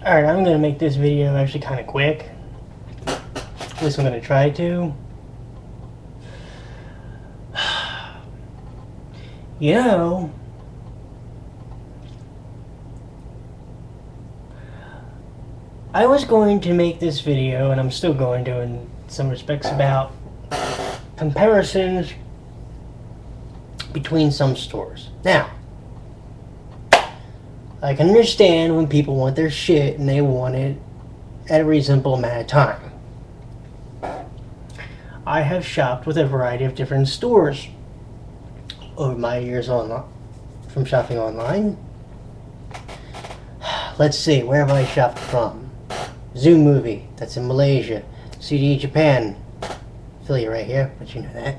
Alright, I'm going to make this video actually kind of quick. At least I'm going to try to. You know, I was going to make this video, and I'm still going to in some respects, about comparisons between some stores. Now, I can understand when people want their shit and they want it at a reasonable amount of time. I have shopped with a variety of different stores over my years from shopping online. Let's see, where have I shopped from? Zoom Movie, that's in Malaysia. CD Japan, affiliate right here, but you know that.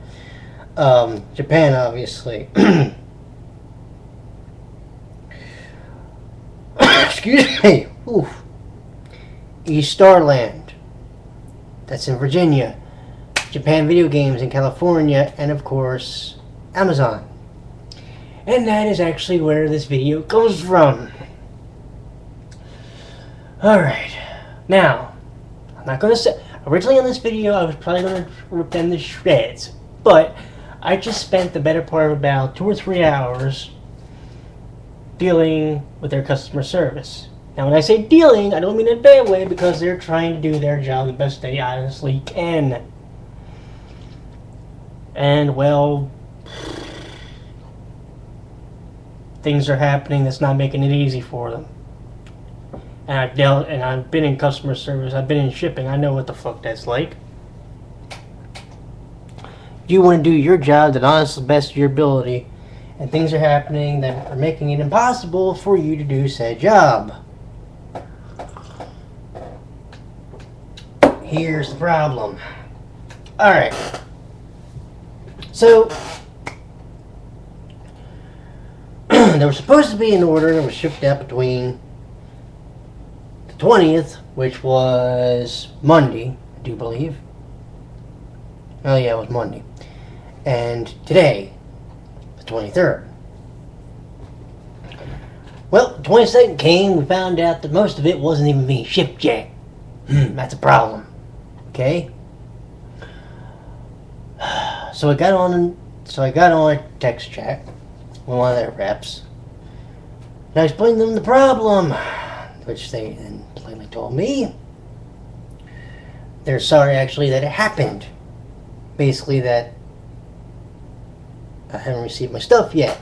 Japan, obviously. Excuse me. Oof. East Starland, that's in Virginia. Japan Video Games in California, and of course, Amazon. And that is actually where this video comes from. Alright, now, I'm not going to say, originally on this video I was probably going to rip them to shreds, but I just spent the better part of about 2 or 3 hours dealing with their customer service. Now when I say dealing, I don't mean in a bad way, because they're trying to do their job the best they honestly can. And well, things are happening that's not making it easy for them. And I've been in customer service, I've been in shipping, I know what the fuck that's like. You want to do your job to the honest best of your ability, and things are happening that are making it impossible for you to do said job. Here's the problem. Alright. So, there was supposed to be an order that was shipped out between the 20th, which was Monday, I do believe. Oh yeah, it was Monday. And today, the 23rd. Well, the 22nd came, we found out that most of it wasn't even being shipped yet. That's a problem. Okay? So I got on a text chat with one of their reps, and I explained them the problem, which they then plainly told me they're sorry actually that it happened. Basically that I haven't received my stuff yet.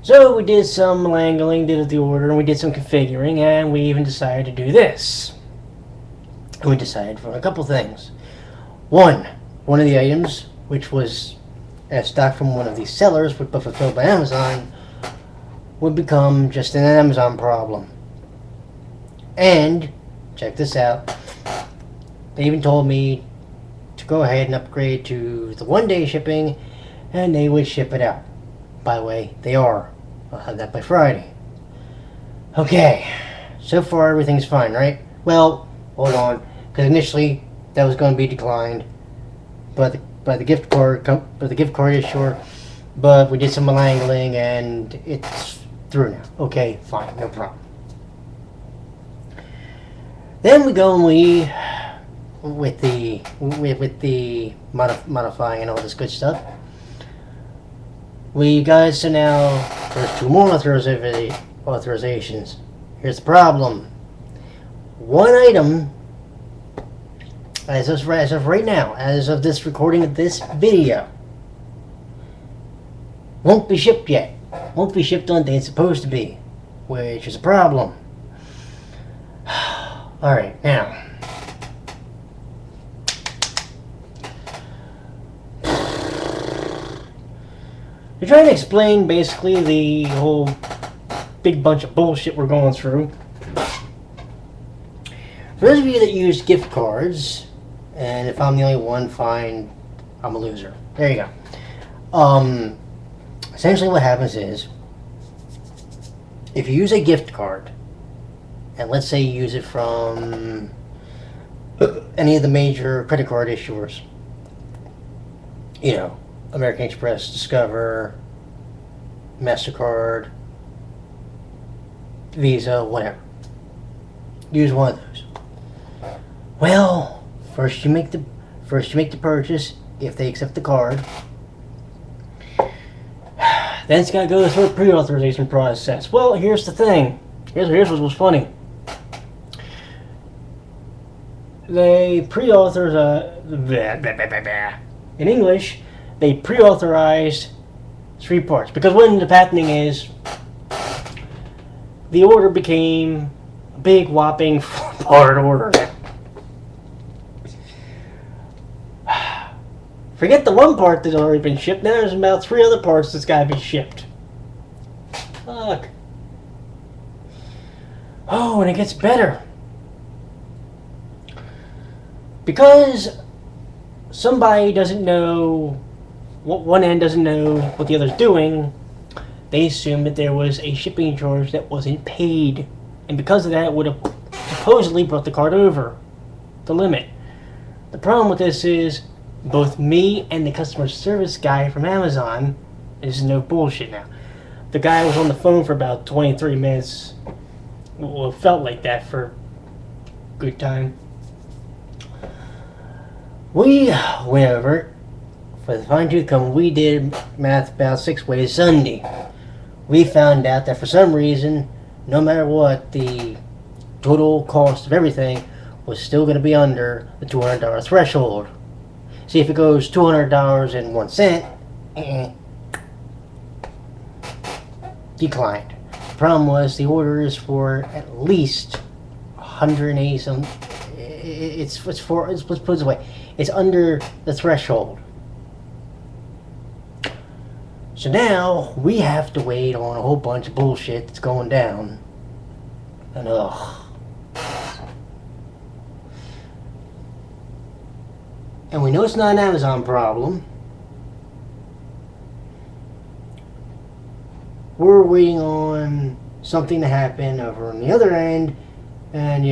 So we did some wrangling, did the order, and we did some configuring, and we even decided to do this. And we decided for a couple things. One of the items, which was stock from one of these sellers but fulfilled by Amazon, would become just an Amazon problem. And, check this out, they even told me to go ahead and upgrade to the 1-day shipping, and they would ship it out. By the way, they are. I'll have that by Friday. Okay, so far everything's fine, right? Well, hold on, because initially that was going to be declined by the gift card issuer, but we did some wrangling and it's through now. Okay, fine, no problem. Then we go and with the modifying and all this good stuff. We guys, so now there's 2 more authorizations. Here's the problem. One item, as of right now, as of this recording of this video, won't be shipped yet. Won't be shipped on the day it's supposed to be, which is a problem. Alright, now. We're trying to explain basically the whole big bunch of bullshit we're going through. For those of you that use gift cards, and if I'm the only one, fine, I'm a loser. There you go. Essentially what happens is, if you use a gift card, and let's say you use it from any of the major credit card issuers, you know, American Express, Discover, MasterCard, Visa, whatever. Use one of those. Well, first you make the purchase if they accept the card. Then it's got to go through a pre-authorization process. Well, here's the thing. Here's what was funny. They in English, they pre-authorized 3 parts. Because what ended up happening is the order became a big whopping 4-part order. Forget the 1 part that's already been shipped. Now there's about 3 other parts that's got to be shipped. Fuck. Oh, and it gets better. Because somebody doesn't know, one end doesn't know what the other's doing, they assume that there was a shipping charge that wasn't paid. And because of that, it would have supposedly brought the card over the limit. The problem with this is, both me and the customer service guy from Amazon, this is no bullshit now, the guy was on the phone for about 23 minutes. Well, it felt like that for a good time. We went over for the fine-tooth comb. We did math about 6 ways Sunday. We found out that for some reason, no matter what, the total cost of everything was still going to be under the $200 threshold. See, if it goes $200.01, declined. The problem was the order is for at least 180 some. Let's put it this way. It's under the threshold. So now we have to wait on a whole bunch of bullshit that's going down. And and we know it's not an Amazon problem. We're waiting on something to happen over on the other end, and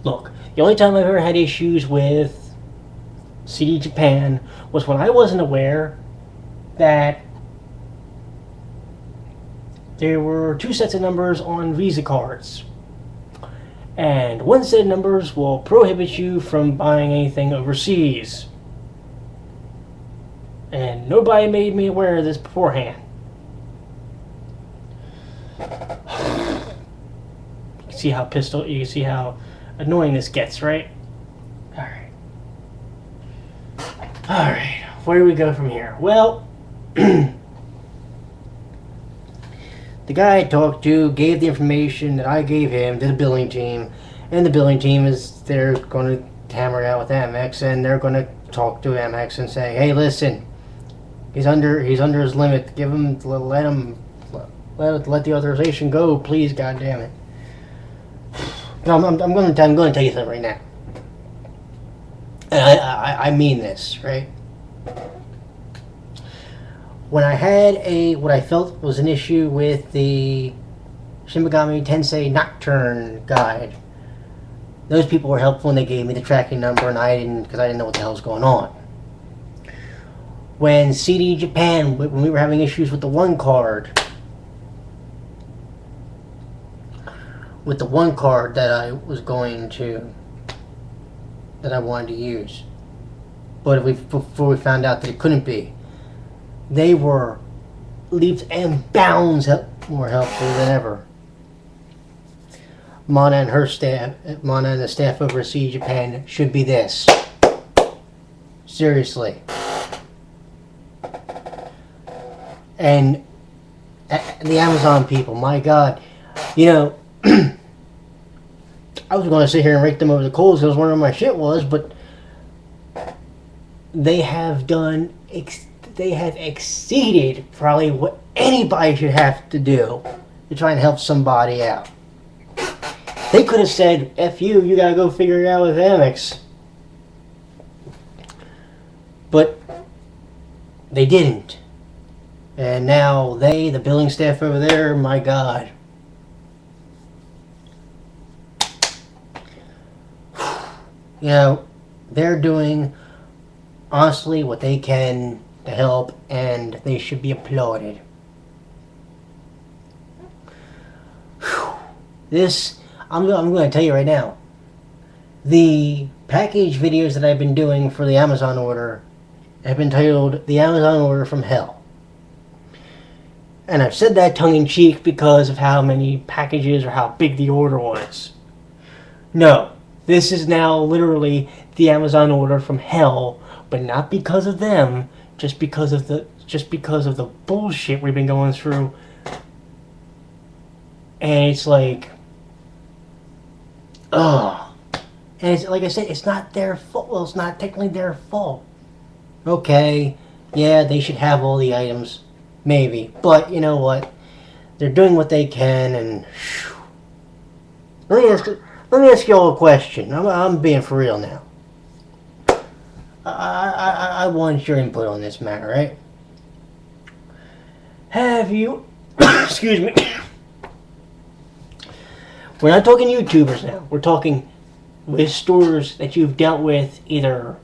look, the only time I've ever had issues with CD Japan was when I wasn't aware that there were 2 sets of numbers on Visa cards. And one set of numbers will prohibit you from buying anything overseas. And nobody made me aware of this beforehand. You can see how you can see how annoying this gets, right? Alright, where do we go from here? Well, the guy I talked to gave the information that I gave him to the billing team, and the billing team they're going to hammer it out with Amex, and they're going to talk to Amex and say, hey, listen, he's under his limit. Let the authorization go, please, goddammit. I'm going to tell you something right now. And I mean this, right? When I had what I felt was an issue with the Shin Megami Tensei Nocturne guide, those people were helpful and they gave me the tracking number, and I didn't, because I didn't know what the hell was going on. When CD Japan, when we were having issues with the one card that I wanted to use, but before we found out that it couldn't be, they were leaps and bounds more helpful than ever. Mana and the staff over at CD Japan should be this. Seriously. And the Amazon people, my God, I was going to sit here and rake them over the coals because I was wondering where my shit was, but they have exceeded probably what anybody should have to do to try and help somebody out. They could have said, F you gotta go figure it out with Amex. But they didn't. And now the billing staff over there, my God. They're doing, honestly, what they can to help, and they should be applauded. This, I'm going to tell you right now. The package videos that I've been doing for the Amazon order have been titled The Amazon Order from Hell. And I've said that tongue-in-cheek because of how many packages or how big the order was. No, this is now literally the Amazon order from hell, but not because of them, just because of the bullshit we've been going through. And it's like, ugh. And it's, like I said, it's not their fault. Well, it's not technically their fault. Okay, yeah, they should have all the items. Maybe. But, you know what? They're doing what they can, and... Let me ask you all a question. I'm being for real now. I want your input on this matter, right? Have you... Excuse me. We're not talking YouTubers now. We're talking with stores that you've dealt with, either,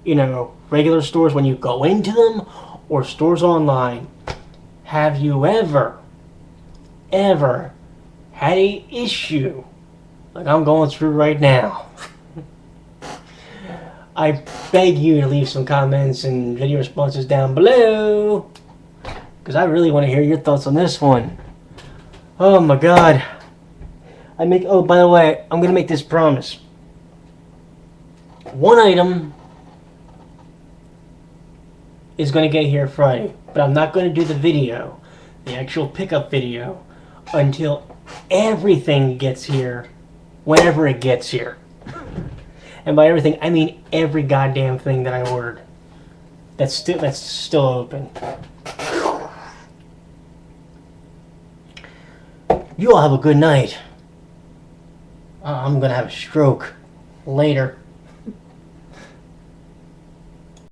you know, regular stores when you go into them, or stores online. Have you ever had an issue like I'm going through right now? I beg you to leave some comments and video responses down below, because I really want to hear your thoughts on this one. Oh my god. Oh, by the way, I'm going to make this promise. One item is going to get here Friday, but I'm not going to do the video, the actual pickup video, until everything gets here, whenever it gets here. And by everything, I mean every goddamn thing that I ordered. That's still open. You all have a good night. I'm gonna have a stroke later.